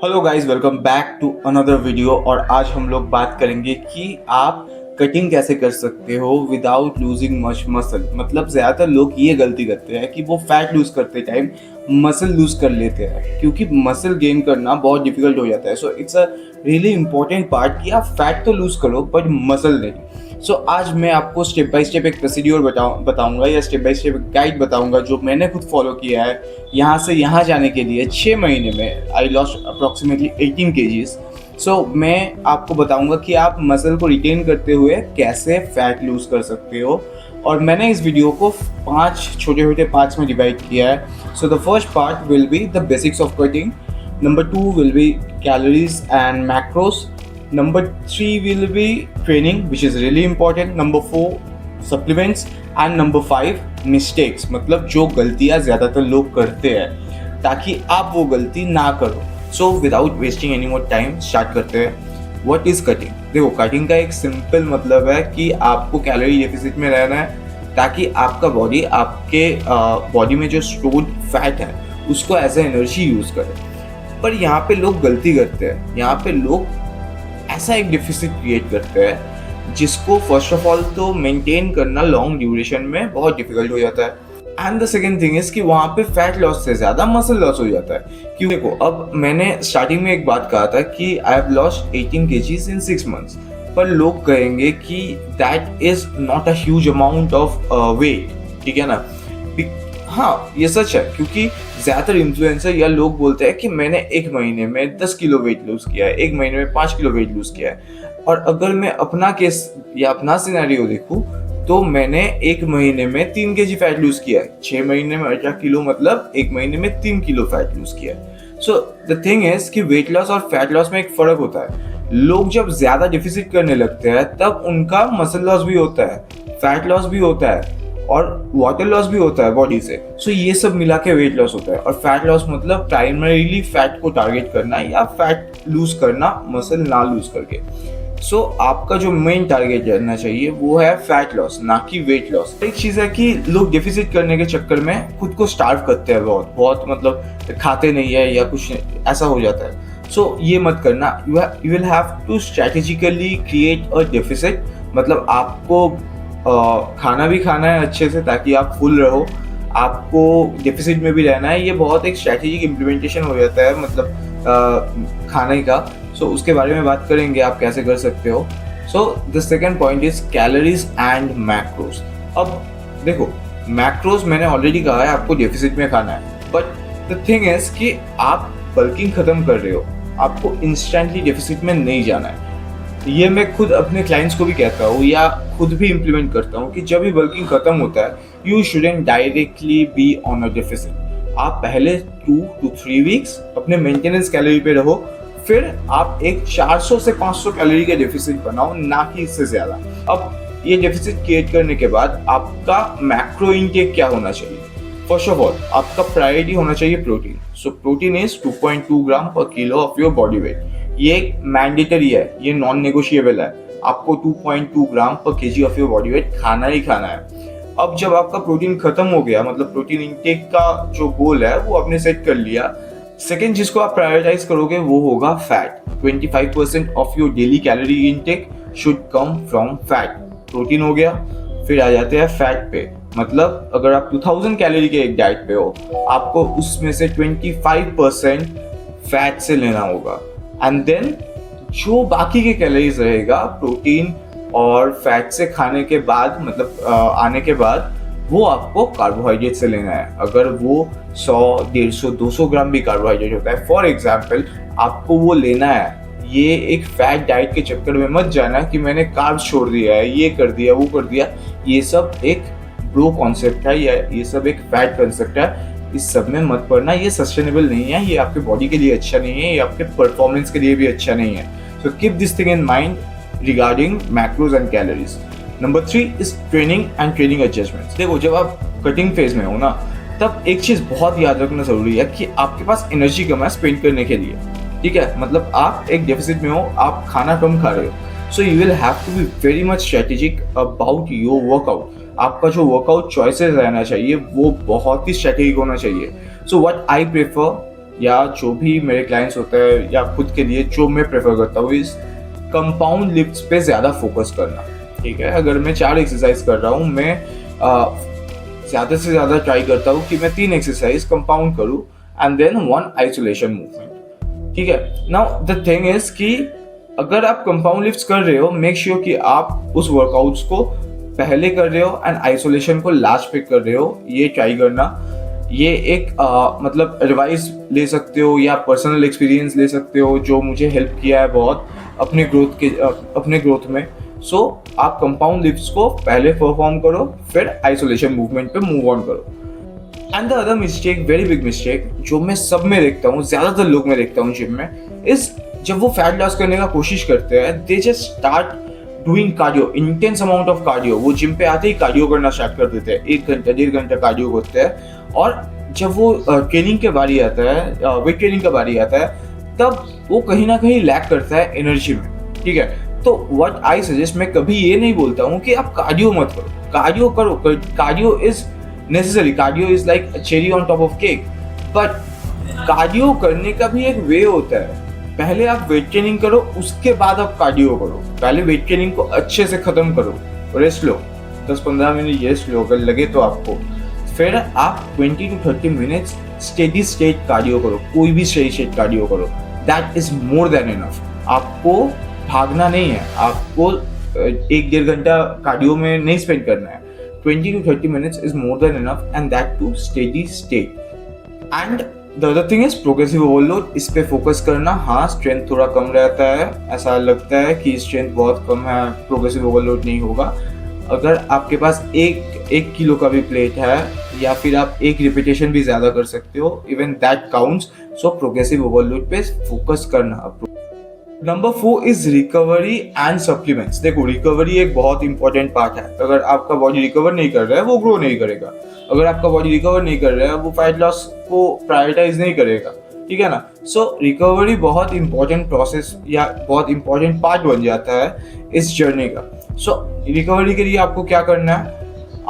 Hello guys, welcome back to another video. और आज हम लोग बात करेंगे कि आप कटिंग कैसे कर सकते हो विदाउट लूजिंग मच मसल। मतलब ज़्यादातर लोग ये गलती करते हैं कि वो फैट लूज करते टाइम मसल लूज कर लेते हैं, क्योंकि मसल गेन करना बहुत डिफिकल्ट हो जाता है। So it's a really important part कि आप फैट तो लूज करो बट मसल नहीं। सो आज मैं आपको स्टेप बाय स्टेप एक प्रोसीड्योर बताऊंगा या स्टेप बाय स्टेप गाइड बताऊंगा जो मैंने खुद फॉलो किया है यहाँ से यहाँ जाने के लिए। 6 महीने में आई लॉस्ट अप्रॉक्सीमेटली 18 kgs। सो मैं आपको बताऊंगा कि आप मसल को रिटेन करते हुए कैसे फैट लूज कर सकते हो। और मैंने इस वीडियो को 5 छोटे पार्ट्स में डिवाइड किया है। So the first part will be the basics of cutting, number 2 will be calories and macros, number 3 will be training which is really important, number 4 supplements and number 5 mistakes, मतलब जो गलतियाँ ज़्यादातर लोग करते हैं ताकि आप वो गलती ना करो। So without wasting any more time start करते हैं। What is cutting? देखो, कटिंग का एक सिंपल मतलब है कि आपको कैलोरी डेफिसिट में रहना है ताकि आपका बॉडी आपके बॉडी में जो स्टोर्ड फैट है उसको एज ए एनर्जी यूज़ करे। पर यहाँ पे लोग गलती करते हैं। यहाँ पे लोग ऐसा एक डिफिसिट क्रिएट करते हैं जिसको फर्स्ट ऑफ ऑल तो मेंटेन करना लॉन्ग ड्यूरेशन में बहुत डिफिकल्ट हो जाता है। And the second thing is कि वहाँ पे फैट लॉस से ज़्यादा मसल लॉस हो जाता है। क्यों? देखो, अब मैंने स्टार्टिंग में एक बात कहा था कि I have lost 18 kgs in 6 months, पर लोग कहेंगे कि that is not a huge amount of weight. ठीक है ना? हाँ, ये सच है, क्योंकि ज़्यादातर इन्फ्लुएंसर या लोग बोलते हैं कि मैंने 1 महीने में 10 किलो वेट लूज़ किया है, 1 महीने में 5 किलो वेट लूज़ किया है। और अगर मैं अपना केस या अपना सिनेरियो देखूँ तो मैंने 1 महीने में 3 kg फैट लूज़ किया है। 6 महीने में 18 किलो, मतलब 1 महीने में 3 किलो फैट लूज़ किया है। सो द थिंग इज कि वेट लॉस और फैट लॉस में एक फ़र्क होता है। लोग जब ज़्यादा डिफिसिट करने लगते हैं तब उनका मसल लॉस भी होता है, फैट लॉस भी होता है और वाटर लॉस भी होता है बॉडी से। सो ये सब मिला के वेट लॉस होता है। और फैट लॉस मतलब प्राइमरीली फैट को टारगेट करना या फैट लूज करना मसल ना लूज करके। सो आपका जो मेन टारगेट रहना चाहिए वो है फैट लॉस, ना कि वेट लॉस। एक चीज़ है कि लोग डिफिसिट करने के चक्कर में खुद को स्टार्व करते हैं, बहुत मतलब खाते नहीं है या कुछ ऐसा हो जाता है। सो ये मत करना। You will have to strategically create a deficit, मतलब आपको खाना भी खाना है अच्छे से ताकि आप फुल रहो, आपको डेफिसिट में भी रहना है। ये बहुत एक स्ट्रैटेजिक इम्प्लीमेंटेशन हो जाता है, मतलब खाने का। सो उसके बारे में बात करेंगे आप कैसे कर सकते हो। So the second point is calories and macros. अब देखो, मैक्रोज मैंने ऑलरेडी कहा है आपको डेफिसिट में खाना है, बट द थिंग इज कि आप बल्किंग खत्म कर रहे हो, आपको इंस्टेंटली डेफिसिट में नहीं जाना है। ये मैं खुद अपने क्लाइंट्स को भी कहता हूँ या खुद भी इम्प्लीमेंट करता हूँ कि जब भी बल्किंग खत्म होता है you shouldn't directly be on a deficit. आप पहले 2 to 3 वीक्स अपने मेंटेनेंस कैलोरी पे रहो, फिर आप एक 400 से 500 कैलोरी का डेफिसिट बनाओ, ना कि इससे ज़्यादा। अब ये डेफिसिट क्रिएट करने के बाद आपका मैक्रो इनटेक क्या होना चाहिए? फर्स्ट ऑफ ऑल आपका प्रायोरिटी होना चाहिए प्रोटीन। सो प्रोटीन इज 2.2 ग्राम पर kilo of your body weight. ये मैंडेटरी है, ये नॉन नेगोशिएबल है। आपको 2.2 ग्राम पर KG of your body weight खाना ही खाना है। अब जब आपका प्रोटीन खत्म हो गया, मतलब प्रोटीन इंटेक का जो गोल है वो आपने सेट कर लिया, सेकेंड जिसको आप प्रायोरिटाइज करोगे वो होगा fat. 25% of your daily calorie intake should come from fat. Protein हो गया, फिर आ जाते हैं फैट पे। मतलब अगर आप 2000 कैलोरी के एक डाइट पे हो, आपको उसमें से 25% फैट से लेना होगा। एंड देन जो बाकी के कैलोरीज रहेगा प्रोटीन और फैट से खाने के बाद, मतलब आने के बाद, वो आपको कार्बोहाइड्रेट से लेना है। अगर वो 100, 150, 200 ग्राम भी कार्बोहाइड्रेट होता है, फॉर एग्जाम्पल, आपको वो लेना है। ये एक फैट डाइट के चक्कर में मत जाना कि मैंने कार्ब्स छोड़ दिया है, ये कर दिया, वो कर दिया। ये सब एक ब्रो कॉन्सेप्ट है या ये सब एक फैट कॉन्सेप्ट है। इस सब में मत पड़ना, ये सस्टेनेबल नहीं है, ये आपके बॉडी के लिए अच्छा नहीं है, ये आपके परफॉर्मेंस के लिए भी अच्छा नहीं है। So keep this thing in mind regarding macros and calories. Number 3 is training and training adjustments. देखो, जब आप कटिंग फेज में हो ना, तब एक चीज़ बहुत याद रखना जरूरी है कि आपके पास एनर्जी कम है स्पेंड करने के लिए। ठीक है, मतलब आप एक डेफिसिट में हो, आप खाना कम खा रहे हो, so you will have to be very much strategic about your workout. आपका जो वर्कआउट चॉइसेस रहना चाहिए वो बहुत ही स्ट्रेटेजिक होना चाहिए। सो व्हाट आई प्रेफर या जो भी मेरे क्लाइंट्स होते हैं या खुद के लिए जो मैं प्रेफर करता हूँ इस कंपाउंड लिफ्ट्स पे ज़्यादा फोकस करना। ठीक है, अगर मैं 4 एक्सरसाइज कर रहा हूँ, मैं ज़्यादा से ज़्यादा ट्राई करता हूँ कि मैं 3 एक्सरसाइज कंपाउंड करूँ एंड देन 1 आइसोलेशन मूवमेंट। ठीक है, नाउ द थिंग इज कि अगर आप कंपाउंड लिफ्ट्स कर रहे हो, मेक श्योर कि आप उस वर्कआउट्स को पहले कर रहे हो एंड आइसोलेशन को लास्ट पे कर रहे हो। ये ट्राई करना, ये एक मतलब एडवाइस ले सकते हो या पर्सनल एक्सपीरियंस ले सकते हो जो मुझे हेल्प किया है बहुत अपने ग्रोथ में। सो आप कंपाउंड लिफ्ट्स को पहले परफॉर्म करो, फिर आइसोलेशन मूवमेंट पे मूव ऑन करो। And the other mistake, very big mistake, जो मैं सब में देखता हूँ, ज़्यादातर लोग में देखता हूँ जिम में, इस जब वो फैट लॉस करने का कोशिश करते हैं, they just start doing cardio, intense amount of cardio. वो जिम पे आते ही कार्डियो करना स्टार्ट कर देते हैं, 1 घंटा 1.5 घंटा कार्डियो करते हैं। और जब वो ट्रेनिंग के बारी आता है, वेट ट्रेनिंग का बारी आता है, तब वो कहीं ना कहीं लैक करता है एनर्जी में। ठीक है, तो व्हाट आई सजेस्ट, मैं कभी ये नहीं बोलता हूँ कि आप कार्डियो मत करो, कार्डियो करो, cardio is necessary, cardio is like cherry on top of cake, but cardio करने का भी एक वे होता है। पहले आप वेट ट्रेनिंग करो, उसके बाद आप कार्डियो करो। पहले वेट ट्रेनिंग को अच्छे से खत्म करो, रेस्ट लो, 10-15 मिनट रेस्ट लो अगर लगे तो आपको। फिर आप 20 to 30 minutes steady state cardio करो, कोई भी स्टेडी स्टेट कार्डियो करो, that is more than enough. आपको भागना नहीं है, आपको 1-1.5 घंटा कार्डियो में नहीं स्पेंड करना है। 20 to 30 minutes is more than enough and that too steady state. And the other thing is progressive overload, इस पे फोकस करना। हाँ, स्ट्रेंथ थोड़ा कम रहता है, ऐसा लगता है कि स्ट्रेंथ बहुत कम है, प्रोग्रेसिव ओवरलोड नहीं होगा। अगर आपके पास एक किलो का भी प्लेट है या फिर आप 1 रिपीटेशन भी ज़्यादा कर सकते हो, even that counts. So progressive overload पे फोकस करना। Number 4 is recovery and supplements. देखो, रिकवरी एक बहुत इंपॉर्टेंट पार्ट है। अगर आपका बॉडी रिकवर नहीं कर रहा है, वो ग्रो नहीं करेगा। अगर आपका बॉडी रिकवर नहीं कर रहा है, वो फैट लॉस को प्रायोरिटाइज नहीं करेगा। ठीक है ना। सो रिकवरी बहुत इंपॉर्टेंट प्रोसेस या बहुत इंपॉर्टेंट पार्ट बन जाता है इस जर्नी का। सो रिकवरी के लिए आपको क्या करना है,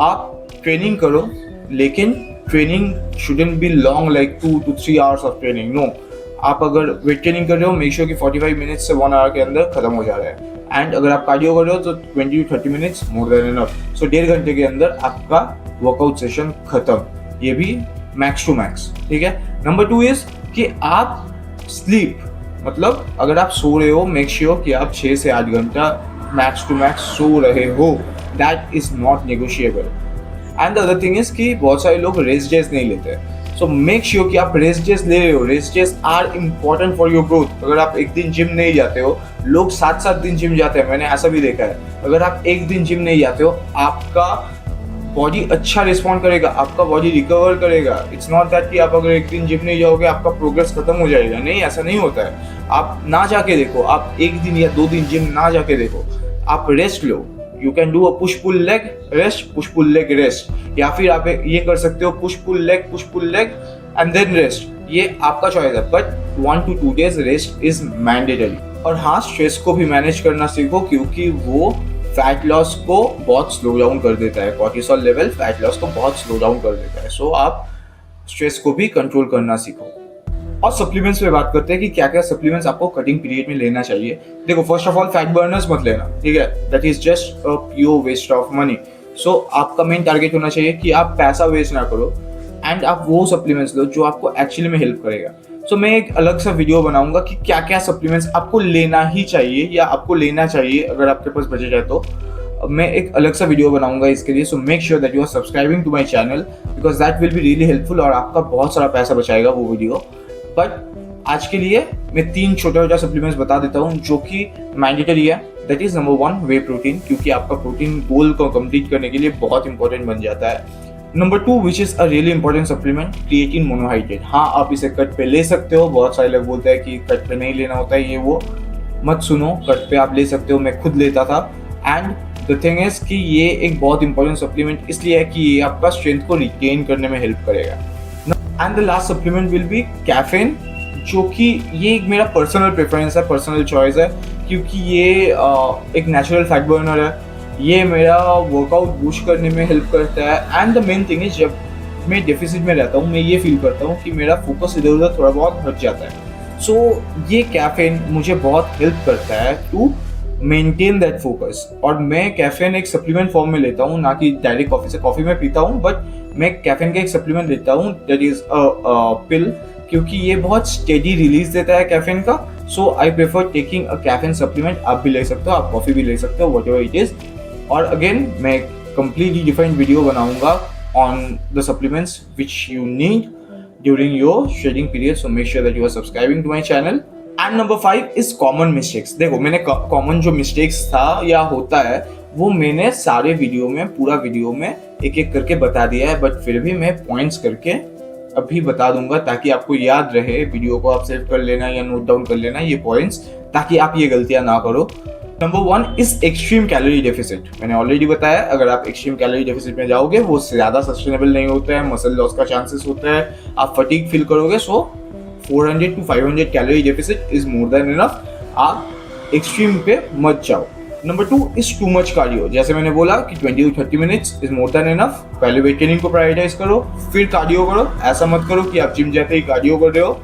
आप ट्रेनिंग करो, लेकिन training shouldn't be long, like 2 to 3 hours of training. No, आप अगर वेट ट्रेनिंग कर रहे हो, मेक श्योर कि 45 मिनट्स से 1 आवर के अंदर खत्म हो जा रहा है। एंड अगर आप कार्डियो कर रहे हो तो 20 to 30 minutes, more than enough. So 1.5 घंटे के अंदर आपका वर्कआउट सेशन खत्म, ये भी मैक्स टू मैक्स। ठीक है। नंबर 2 इज कि आप स्लीप, मतलब अगर आप सो रहे हो, मेक श्योर कि आप 6 से 8 घंटा मैक्स टू मैक्स सो रहे हो। That is not negotiable. And the other thing is कि बहुत सारे लोग रेस्ट डेज नहीं लेते। सो मेक श्योर कि आप रेस्ट डेज ले रहे हो। Rest days are important for your growth. अगर आप एक दिन जिम नहीं जाते हो, लोग 7-7 दिन जिम जाते हैं, मैंने ऐसा भी देखा है। अगर आप एक दिन जिम नहीं जाते हो, आपका बॉडी अच्छा रिस्पॉन्ड करेगा, आपका बॉडी रिकवर करेगा। इट्स नॉट दैट कि आप अगर एक दिन जिम नहीं जाओगे आपका प्रोग्रेस खत्म हो जाएगा। नहीं, ऐसा नहीं होता है। आप ना जाके देखो, आप 1 दिन या 2 दिन जिम ना जाके देखो, आप रेस्ट लो। You can do a push pull leg rest, push pull leg rest, या फिर आप ये कर सकते हो push pull leg and then rest. ये आपका चॉइस है, but 1 to 2 days rest is mandatory. और हाँ, स्ट्रेस को भी मैनेज करना सीखो, क्योंकि वो फैट लॉस को बहुत स्लो डाउन कर देता है। कॉर्टिसोल लेवल फैट लॉस को बहुत स्लो डाउन कर देता है। सो आप स्ट्रेस को भी कंट्रोल करना सीखो। और सप्लीमेंट्स पे बात करते हैं कि क्या क्या सप्लीमेंट्स आपको कटिंग पीरियड में लेना चाहिए। देखो, first of all fat burners मत लेना, ठीक है, that is just a pure waste of money. So आपका मेन टारगेट होना चाहिए कि आप पैसा वेस्ट ना करो एंड आप वो सप्लीमेंट्स लो जो आपको एक्चुअली में हेल्प करेगा। सो मैं एक अलग सा वीडियो बनाऊंगा कि क्या क्या सप्लीमेंट्स आपको लेना ही चाहिए या आपको लेना चाहिए अगर आपके पास बजट है तो। मैं एक अलग सा वीडियो बनाऊंगा इसके लिए। So make sure that you are subscribing to my channel, because that will be really helpful और आपका बहुत सारा पैसा बचाएगा वो वीडियो। बट आज के लिए मैं 3 छोटा सप्लीमेंट्स बता देता हूँ जो कि मैंडेटरी है। That is number 1 way protein, क्योंकि आपका प्रोटीन गोल को कंप्लीट करने के लिए बहुत इंपॉर्टेंट बन जाता है। Number 2 which is a really important supplement, creatine monohydrate. हाँ, आप इसे कट पे ले सकते हो। बहुत सारे लोग बोलते हैं कि कट पे नहीं लेना होता है, ये वो मत सुनो, कट पे आप ले सकते हो। मैं खुद लेता था। एंड द थिंग इज कि ये एक बहुत इंपॉर्टेंट सप्लीमेंट इसलिए है कि ये आपका स्ट्रेंथ को रिटेन करने में हेल्प करेगा। And the last supplement will be caffeine, जो कि ये एक मेरा पर्सनल प्रेफरेंस है, पर्सनल चॉइस है, क्योंकि ये एक नेचुरल फैट बर्नर है। ये मेरा वर्कआउट बूस्ट करने में हेल्प करता है। And the main thing is जब मैं डेफिसिट में रहता हूँ, मैं ये फील करता हूँ कि मेरा फोकस इधर उधर थोड़ा बहुत हट जाता है। सो ये कैफीन मुझे बहुत हेल्प करता है टू मेंटेन दैट फोकस। और मैं कैफीन एक सप्लीमेंट फॉर्म में लेता हूँ, ना कि डायरेक्ट कॉफी से। कॉफी में पीता हूँ, बट मैं कैफीन का एक सप्लीमेंट लेता हूँ, दैट इज पिल, क्योंकि ये बहुत स्टेडी रिलीज देता है कैफीन का। So I prefer taking a caffeine supplement. आप भी ले सकते हो, आप कॉफी भी ले सकते हो, वट एवर इट इज। और अगेन मैं completely different video बनाऊंगा on the supplements which you need during your shedding period, so make sure that you are subscribing to my channel. And number 5 is common mistakes. देखो, मैंने common जो mistakes था या होता है वो मैंने सारे वीडियो में, पूरा वीडियो में एक एक करके बता दिया है, बट फिर भी मैं पॉइंट्स करके अभी बता दूंगा ताकि आपको याद रहे। वीडियो को आप सेव कर लेना या नोट डाउन कर लेना ये पॉइंट्स, ताकि आप ये गलतियां ना करो। Number 1 is extreme calorie deficit. मैंने ऑलरेडी बताया, अगर आप एक्सट्रीम कैलोरी डेफिसिट में जाओगे वो ज़्यादा सस्टेनेबल नहीं होता है, मसल लॉस का चांसेस होता है, आप फटीग फील करोगे। सो 400 to 500 calorie deficit is more than enough. आप एक्सट्रीम पे मत जाओ। Number 2 is too much cardio. जैसे मैंने बोला कि 20 to 30 minutes is more than enough. पहले वेट ट्रेनिंग को प्रायोरिटाइज करो, फिर कार्डियो करो। ऐसा मत करो कि आप जिम जाते ही कार्डियो कर रहे हो।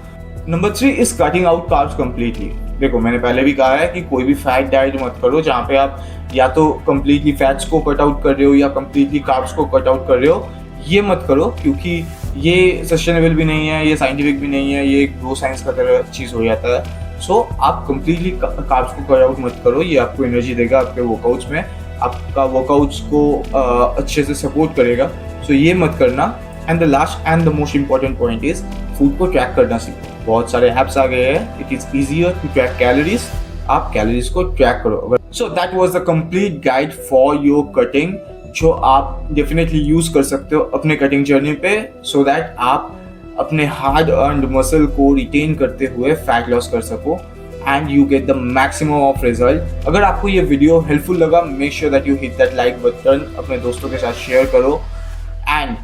Number 3 is cutting out carbs completely. देखो, मैंने पहले भी कहा है कि कोई भी फैट डाइट मत करो जहाँ पे आप या तो कंप्लीटली फैट्स को कट आउट कर रहे हो या कंप्लीटली कार्ब्स को कट आउट कर रहे हो। ये मत करो, क्योंकि ये सस्टेनेबल भी नहीं है, ये साइंटिफिक भी नहीं है, ये एक ब्रो साइंस का तरह चीज़ हो जाता है। सो आप कंप्लीटली कार्ब्स को कट आउट मत करो। ये आपको एनर्जी देगा आपके वर्कआउट्स में, आपका वर्कआउट्स को अच्छे से सपोर्ट करेगा। सो ये मत करना। And the last and the most important point is food को ट्रैक करना सीखो। बहुत सारे ऐप्स आ गए हैं, it is easier to track calories. आप कैलोरीज को ट्रैक करो। So that was the complete guide for your cutting, जो आप डेफिनेटली यूज कर सकते हो अपने कटिंग जर्नी पे, सो दैट आप अपने हार्ड अर्न्ड मसल को रिटेन करते हुए फैट लॉस कर सको and you get the maximum of result. अगर आपको ये वीडियो हेल्पफुल लगा, make sure that you hit that like button, अपने दोस्तों के साथ शेयर करो एंड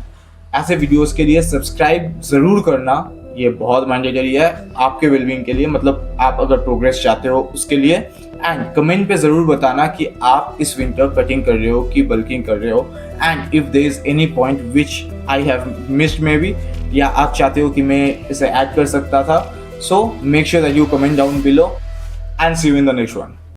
ऐसे वीडियोस के लिए सब्सक्राइब जरूर करना। ये बहुत मैंडेटरी है आपके वेलबींग के लिए, मतलब आप अगर प्रोग्रेस चाहते हो उसके लिए। एंड कमेंट पे ज़रूर बताना कि आप इस विंटर कटिंग कर रहे हो कि बल्किंग कर रहे हो, and if there is any point which I have missed maybe, या आप चाहते हो कि मैं इसे ऐड कर सकता था, so make sure that you comment down below and see you in the next one.